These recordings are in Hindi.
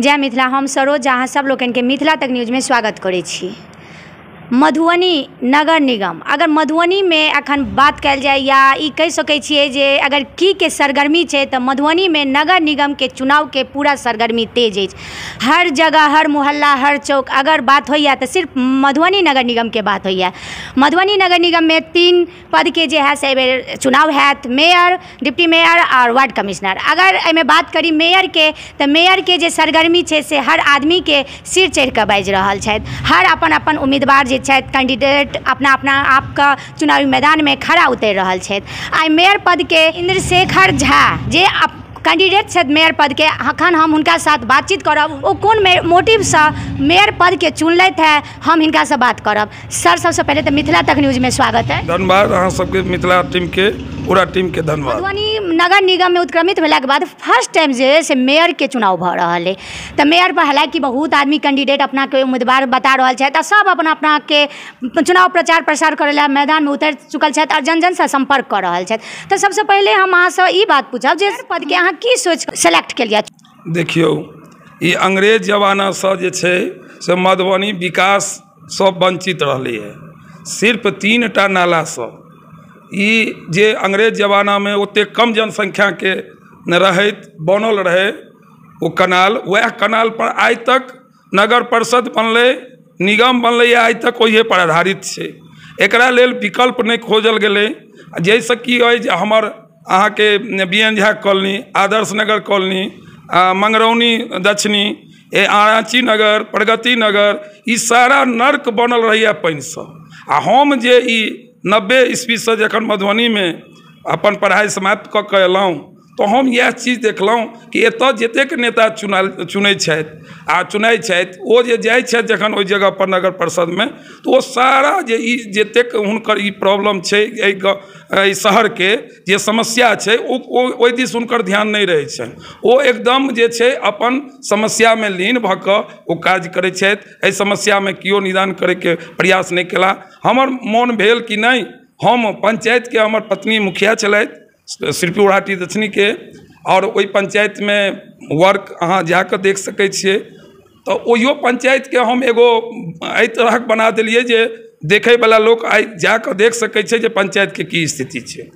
जय मिथिला। हम सरोज अहाँ सब लोगन के मिथिला तक न्यूज में स्वागत करै छी। मधुबनी नगर निगम, अगर मधुबनी में अखन बात कल जाए या कह सकै छियै जे अगर की के सरगर्मी है तो मधुबनी में नगर निगम के चुनाव के पूरा सरगर्मी तेज है। हर जगह, हर मोहल्ला, हर चौक अगर बात होइए तो सिर्फ मधुबनी नगर निगम के बात होइए। मधुबनी नगर निगम में 3 पद के जो है से बेर चुनाव हैत, मेयर, डिप्टी मेयर और वार्ड कमिश्नर। अगर एहिमे बात करी मेयर के तो मेयर के जो सरगर्मी है से हर आदमी के सिर चढ़ के बाजि रहल छथि। हर अपन अपन उम्मीदवार कैंडिडेट अपना अपना आपका चुनावी मैदान में खड़ा उतर रहा है। आई मेयर पद के इंद्रशेखर झा जे कैंडिडेट छथि मेयर पद के, अखन हम उनका साथ बातचीत करब। वो कौन मोटिव से मेयर पद के चुनलथि है, हम इनका से बात करब। सर, सबसे पहले तो मिथिला तक न्यूज में स्वागत है। धन्यवाद अहाँ सबके, मिथिला टीम के पूरा टीम के धन्यवाद। मधुबनी नगर निगम में उत्क्रमित भेला के बाद फर्स्ट टाइम जे से मेयर के चुनाव भ रहा है, तो मेयर पर हालांकि बहुत आदमी कैंडिडेट अपना के उम्मीदवार बता रहा है, तो सब अपना अपना के चुनाव प्रचार प्रसार करे ला मैदान में उतर चुकल है और जन जन से संपर्क कर रहा है। तो सबसे पहले हम अहाँ से ई बात पूछब जे पद के अहाँ की सोच सेलेक्ट के लिए? देखियो, ये अंग्रेज जमाना से जे छै से मधुबनी विकास सब वंचित रहले है। सिर्फ 3टा नाला से ई जे अंग्रेज जमाना में ओते कम जनसंख्या के रहत बनल रहे वो कनाल, वह कनाल पर आज तक नगर परिषद बनले, निगम बनले, आज तक वही पर आधारित है। एकरा लेल विकल्प नहीं खोजल गए। जैसे कि हमर अहाँ के BN Jha colony, Adarsh Nagar colony, Mangrauni दक्षिणी, आराची नगर, प्रगति नगर, ई सारा नर्क बनल रही पानि से। आ हम जे ई 90 ईस्वी से जखन मधुबनी में अपन पढ़ाई समाप्त कऽ के अयलहुँ तो हम यह चीज देखलहुँ कि एतऽ जतेक नेता चुनै छथि आ चुनै छथि, ओ जे जाइ छथि जखन ओहि जगह पर नगर परिषद में, तो वो सारा जे ई जतेक हुनकर ई प्रॉब्लम छै, एहि शहर के जे समस्या छै, ओहि दिस हुनकर ध्यान नहीं रहै छनि। ओ एकदम जे छै अपन समस्या में लीन भऽ कऽ ओ काज करै छथि। एहि समस्या में केओ निदान करे के प्रयास नहीं केला। हमर मोन भेल कि नहीं, हम पंचायत के, हमर पत्नी मुखिया छलथि श्रीपुर हाटी दक्षिणी के, और वही पंचायत में वर्क अहाँ जाकर देख सकै छियै। तो ओहियो पंचायत के हम एगो एहि तरह बना दिलियै जे देखे वाला लोग आइ जाकर देख सकै छै जे पंचायत के की स्थिति छै।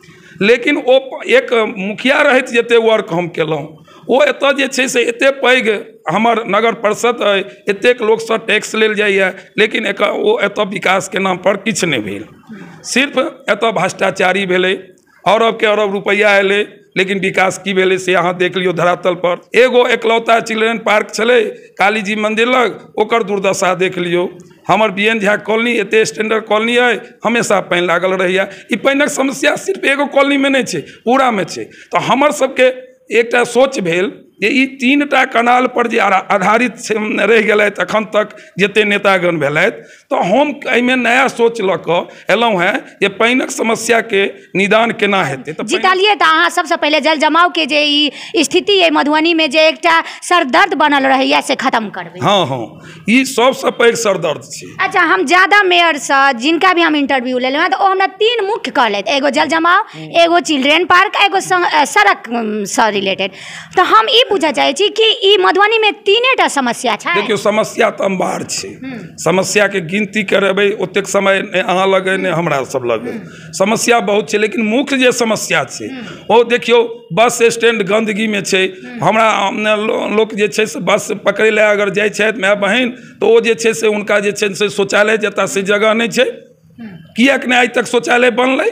लेकिन ओ एक मुखिया रहैत जते वर्क हम केलहुँ, ओ एतऽ जे छै से एते पैघ हमर नगर परिषद अइ, एतेक लोकसँ टैक्स लेल जाइए, लेकिन ओ एतऽ विकास के नाम पर किछु नहीं भेल। सिर्फ एतऽ भ्रष्टाचारी भेलै, अरब के अरब रुपया अयलै, लेकिन विकास की भेलै से अहाँ देख लियो धरातल पर। एगो एकलौता चिल्ड्रन पार्क छलै काली जी मंदिर लग, ओकर दुर्दशा देख लियो। हमर बीएन झा कॉलोनी एते स्टैंडर्ड कॉलोनी है, हमेशा पानि लागल रहैया। ई पानिक समस्या सिर्फ एगो कॉलोनी में नहीं छै, पूरा में छै। तो हमर सबके एकटा सोच भेल जे ई 3टा कनाल पर जे आधारित रह गए अखन तक जते नेतागण भेलथि, तो हम एहिमे नया सोच लऽ कऽ एलहुँ हैं जे पानिक समस्या के निदान केना हेतै। तो जीतलिए तो अहाँ सबसे पहले जल जमाव के जे ई स्थिति है मधुबनी में जे एकटा सरदर्द बनल रहैया से खत्म करबै। हाँ हाँ, ई सबसे पैघ सरदर्द छै। अच्छा, हम ज्यादा मेयर से जिनका भी हम इंटरव्यू लेलहुँ हैं, तो ओ हमरा 3 मुख्य कहलथि, एगो जल जमाव, एगो चिल्ड्रेन पार्क, एगो सड़क से रिलेटेड। तो हम ई पूछा चाहे छी कि ई मधुबनी में 3टा समस्या छै। देखियो, समस्या तो अंबार छै। समस्या के गिनती करेबै ओतेक समय ने अहाँ लगे ने हमरा सब लगे। समस्या बहुत छै, लेकिन मुख्य जे समस्या छै ओ देखियो बस स्टैंड गंदगी में छै। हमरा लोक जे छै से बस पकड़े ला अगर जाइ छथि माय बहन, तो ओ जे छै से हुनका जे छै से शौचालय जतऽ से जगह नहीं छै। किएक नहीं आज तक शौचालय बनलै?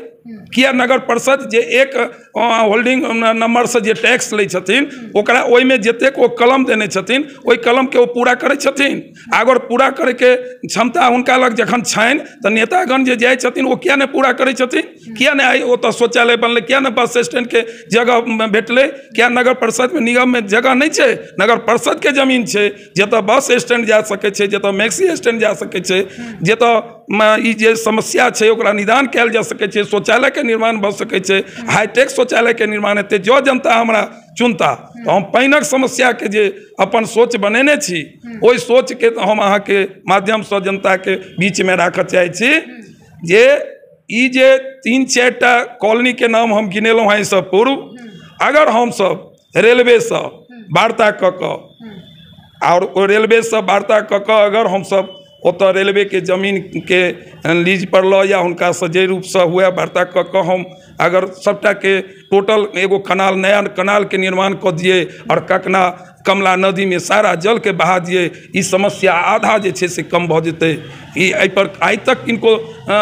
किया नगर परिषद जे एक होल्डिंग नंबर से जे टैक्स लै छथिन, ओकरा ओहिमे जतेक ओ कलम देने छथिन, ओहि कलम के ओ पूरा करै छथिन। अगर पूरा करे के क्षमता हुनका लग जखन छनि, तो नेतागण जे जाइ छथिन ओ किया नहीं पूरा करै छथिन? किया नहीं आई ओतऽ शौचालय बनलै? किया नहीं बस स्टैंड के जगह भेटलै? क्या नगर परिषद में, निगम में जगह नहीं छै? नगर परिषद के जमीन छै जतऽ बस स्टैंड जा सकै छै, जतऽ मैक्सी स्टैंड जा सकै छै, जतऽ ई जे समस्या छै ओकरा निदान कयल जा सकै छै, शौचालय के निर्माण भऽ सकै छै, हाईटेक शौचालय के निर्माण हेतै। जो जनता हमरा चुनता, तो हम पानिक समस्या के जे अपन सोच बनेने छी, ओहि सोच के हम अहाँ के माध्यम से जनता के बीच में राखऽ चाहै छी जे ई जे 3-4टा कॉलोनी के नाम हम गिनेलहुँ हैं इससे पूर्व, अगर हम सब रेलवे से वार्ता कऽ और रेलवे से वार्ता कऽ कऽ अगर हमसब ओतऽ रेलवे के जमीन के लीज पर लऽ या हुनका से जे रूप से हुए वार्ता कऽ कऽ हम अगर सबटा के टोटल एगो कनाल नया कनाल के निर्माण कऽ दिए और ककना कमला नदी में सारा जल के बहा दिए, ई समस्या आधा जे छै से कम भऽ जेतै। ई एहि पर आइ तक किनको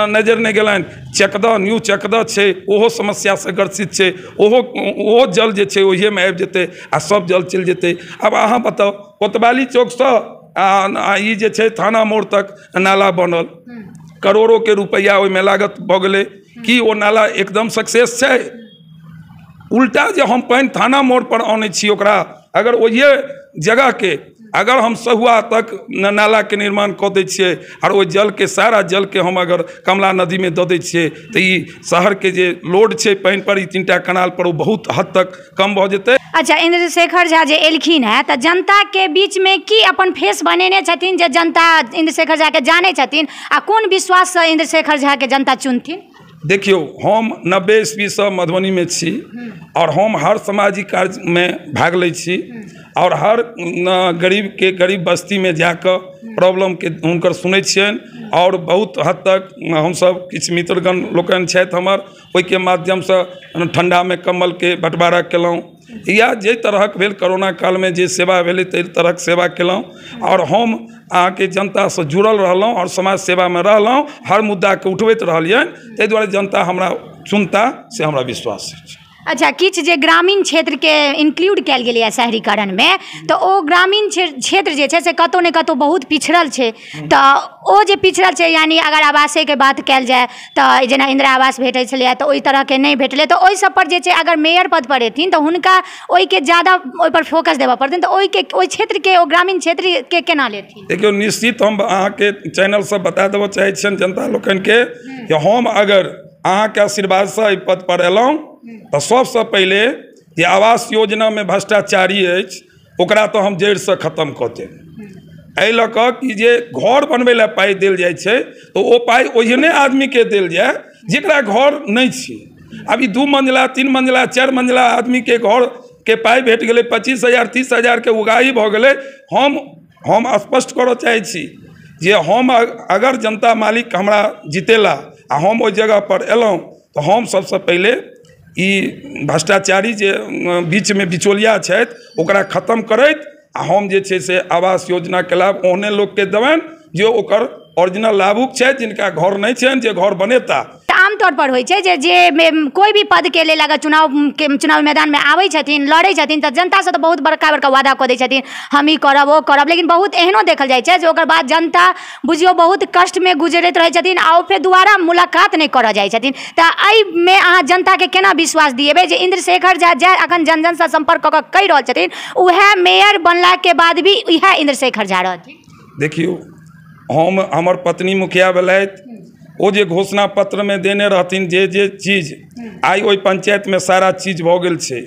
नजर नहि गेलनि। चकदा न्यू चकदा छै, ओहो समस्या से ग्रसित छै, ओहो जल जे छै ओहिए में आबि जेतै आ सब जल चलि जेतै। अब अहाँ बताउ कोतवाली चौक से ई जे छै थाना मोड़ तक नाला बनल, करोड़ों के रुपया ओहिमे लागत भऽ गेलै, कि ओ नाला एकदम सक्सेस छै? उल्टा जे हम पानि थाना मोड़ पर आनै छी ओकरा अगर ओहिए जगह के अगर हम सहुआ तक नाला के निर्माण कऽ दै छियै और ओहि जल के सारा जल के हम अगर कमला नदी में दऽ दै छियै तऽ ई शहर के जे लोड छै पानि पर, ई 3टा कनाल पर, ओ बहुत हद तक कम भऽ जेतै। अच्छा, इंद्रशेखर झा जे एलखिन हैं तऽ जनता के बीच में की अपन फेस बनेने छथिन जे जनता इंद्रशेखर झा के जाने छथिन आ कोन विश्वास से इंद्रशेखर झा के जनता चुनथिन? देखियो, हम 90 ईस्वी से मधुबनी में छी और हम हर सामाजिक कार्य में भाग लै छी और हर गरीब बस्ती में जाकर प्रॉब्लम के हुनकर सुनै छियनि और बहुत हद तक हमसब किछु मित्रगण लोकनि छथि हमर, ओहिके माध्यम से ठंडा में कम्बल के बंटवारा केलहुँ या जे तरहक भेल कोरोना काल में जे सेवा भेलै ताहि तरहक सेवा केलहुँ और हम अहाँ के जनता से जुड़ल रहलहुँ और समाज सेवा में रहलहुँ, हर मुद्दा के उठबैत रहलियनि, ताहि दुआरे जनता हमरा चुनता से हमरा विश्वास अछि। अच्छा, किछु जे ग्रामीण क्षेत्र के इंक्लूड कयल गेलै है शहरीकरण में, तो ओ ग्रामीण क्षेत्र जे छै से कतौ ने कतौ बहुत पिछड़ल छै, तऽ ओ जे पिछड़ल छै यानी अगर आवासे के बात कयल जाए तऽ जेना इंदिरा आवास भेटै छलै तऽ ओहि तरह के नहीं भेटलै, तऽ ओहि सब पर जे छै अगर मेयर पद पर एथिन तऽ हुनका ओहि के ज्यादा ओहि पर फोकस देबऽ पड़तनि, तऽ ओहि क्षेत्र के ओ ग्रामीण क्षेत्र के केना लेथिन? देखियो, निश्चित हम अहाँ के चैनल से बता देबऽ चाहै छियनि जनता लोकनि के कि हम अगर अहाँ के आशीर्वाद से एहि पद पर एलहुँ तो सबसे पहले जे आवास योजना में भ्रष्टाचारी अछि ओकरा तो हम जड़ से खत्म कऽ देब। एहि लऽ कऽ कि जे घर बनबै लए पाइ देल जाइ छै तो ओ पाइ ओहने आदमी के देल जाए जेकरा घर नहीं छै। अभी 2 मंजिला 3 मंजिला 4 मंजिला आदमी के घर के पाइ भेट गेलै, 25,000 30,000 के उगाही भऽ गेलै। हम स्पष्ट करऽ चाहै छी जे हम अगर जनता मालिक हमरा जितेला आ हम ओहि जगह पर एलहुँ तो हम सबसे पहले ई भ्रष्टाचारी जे बीच में बिचौलिया छथि ओकरा खत्म करैत आ हम जे छै से आवास योजना के लाभ ओहने लोग के देबनि जे ओकर ओरिजिनल लाभुक छथि, जिनका घर नहीं छनि, जे घर बनेता। आमतौर पर होइ छै जे कोई भी पद के लेल अगर चुनाव मैदान में आबै छथिन, लड़ै छथिन तऽ जनता से तो बहुत बड़का बड़का वादा कऽ दै छथिन, हम ई करब ओ करब, लेकिन बहुत एहनो देखल जाइ छै जे ओकर बाद जनता बुझियो बहुत कष्ट में गुजरैत रहै छथिन आ फेर दोबारा मुलाकात नहीं करऽ जाइ छथिन। तऽ एहि में अहाँ जनता के केना विश्वास दिएबै जे इंद्रशेखर झा जे अखन जन जन से संपर्क कऽ कहि रहल छथिन उएह मेयर बनला के बाद भी इएह इंद्रशेखर झा रहथिन? देखियो, हमर पत्नी मुखिया भेलथि, ओ जे घोषणा पत्र में देने रहथिन जे चीज आई ओहि पंचायत में सारा चीज भऽ गेल छै।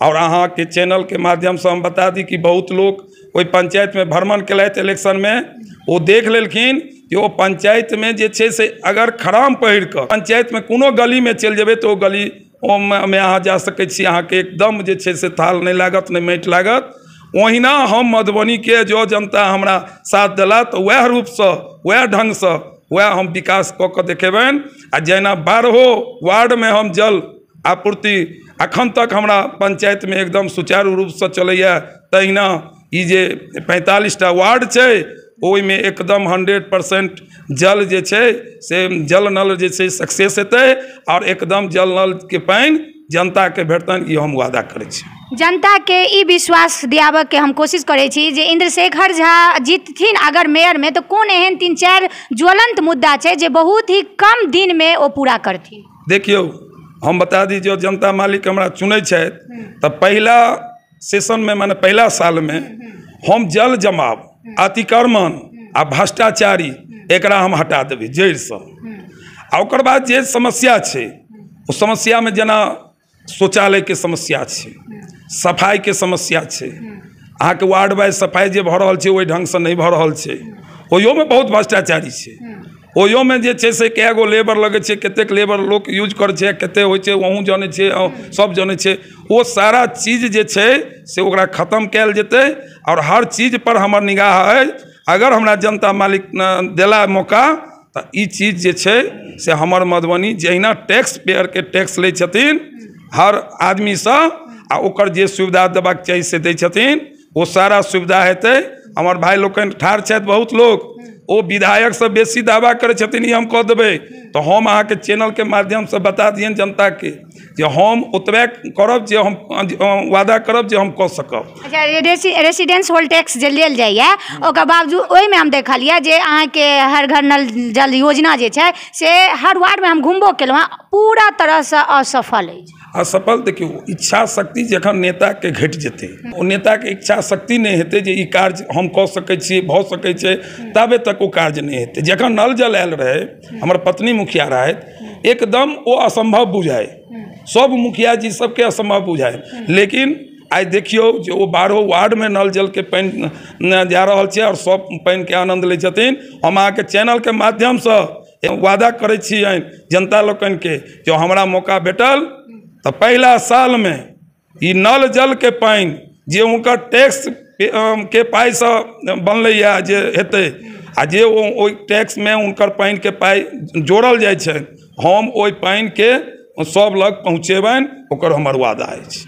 और अहाँ के चैनल के माध्यम से हम बता दी कि बहुत लोग ओहि पंचायत में भ्रमण केलथि इलेक्शन में, वो देख लेलखिन कि वो पंचायत में जे छै से अगर खराम पहिर कऽ पंचायत में कोनो गली में चलि जेबै तो गली में अहाँ जा सकै छी, अहाँ के एकदम जे छै से थाल नहीं लागत नहीं माटि लागत। ओहिना हम मधुबनी के जो जनता हमरा साथ देला तो वह रूप से वह ढंग से वह हम विकास कऽ के देखेबनि। आ जेना 12 वार्ड में हम जल आपूर्ति अखन तक हमरा पंचायत में एकदम सुचारू रूप से चलैया, तहिना ई जे 45टा वार्ड छै ओहि में एकदम 100% जल जे छै से जल नल जे छै सक्सेस हेतै और एकदम जल नल के पानि जनता के भेटतनि, ई हम वादा करै छी। जनता के ई विश्वास दियाबऽ के हम कोशिश करै छी जे इंद्रशेखर झा जीतथिन अगर मेयर में तो कोन एहन 3-4 ज्वलंत मुद्दा छै जे बहुत ही कम दिन में ओ पूरा करथिन? देखियो, हम बता दी जो जनता मालिक हमरा चुनै छथि तो पहला सेशन में माने पहला साल में हम जल जमाव अतिक्रमण आ भ्रष्टाचारी एकरा हम हटा देबै जड़ से। आ ओकर बाद जे समस्या छै ओ समस्या में जेना शौचालय के समस्या छै, सफाई के समस्या छै, अहाँ के वार्ड वाइज सफाई जे भऽ रहल छै ओहि ढंग से नहीं भऽ रहल छै, ओहियो में बहुत भ्रष्टाचारी छै। ओहियोमे जे छै से कए गो लेबर लगै छै, कतेक लेबर लोक यूज करै छै, कतेक होइ छै वहूँ जानै छै, सब जानै छै। ओ सारा चीज जे छै से ओकरा खत्म कयल जेतै और हर चीज पर हमर निगाह है। अगर हमरा जनता मालिक देला मौका तऽ ई चीज जे छै से हमर मधुबनी जहिना टैक्स पेयरके टैक्स लै छथिन हर आदमीसँ आ ओकर जे सुविधा देबाक चाही से दै छथिन, ओ सारा सुविधा हेतै। हमर भाई लोकनि ठाढ़ छथि बहुत लोग, ओ विधायकसँ बेसी दावा करै छथिन ई हम कऽ देबै, तऽ हम अहाँके चैनलके माध्यमसँ बता दियनि जनताके जे हम ओतबे करब जे हम वादा करब जे हम कऽ सकब। अच्छा, रेसिडेंस होल्ड टैक्स जे लेल जाइए ओकर बावजूद ओहिमे हम देखलिए जे अहाँके हर घर नल जल योजना जे छै से हर वार्डमे हम घुमबो केलहुँ हँ, पूरा तरहसँ असफल अछि। असफल देखियौ, इच्छा शक्ति जखन नेताके घटि जेतै, ओ नेताके इच्छा शक्ति नहि हेतै जे ई कार्य हम कऽ सकै छी, भऽ सकै छै, ताबे तक ओ कार्य नहि हेतै। जखन नल जल आयल रहै, हमर पत्नी मुखिया रहथि, एकदम ओ असंभव बुझाय, सब मुखिया जी सबके असंभव बुझाय। लेकिन आइ देखियौ जे ओ 12 वार्डमे नल जलके पानि जा रहल छै और सब पानिके आनंद लै छथिन। हम अहाँके चैनलके माध्यमसँ वादा करै छियनि जनता लोकनिके जो हमरा मौका भेटल तऽ पहिला सालमे ई नल जलके पानि जे हुनकर टैक्स के पाइसँ बनलैए जे हेतै आ जे ओहि टैक्समे हुनकर पानिके पाइ जोड़ल जाइ छै, हम ओहि पानिके सब लग पहुँचेबनि, ओकर हमर वादा अछि।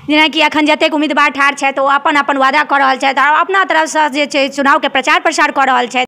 जेनाकि अखन जतेक उम्मीदवार ठाढ़ छथि ओ अपन अपन वादा कऽ रहल छथि और अपना तरफसँ जे छै चुनावके प्रचार प्रसार कऽ रहल छथि।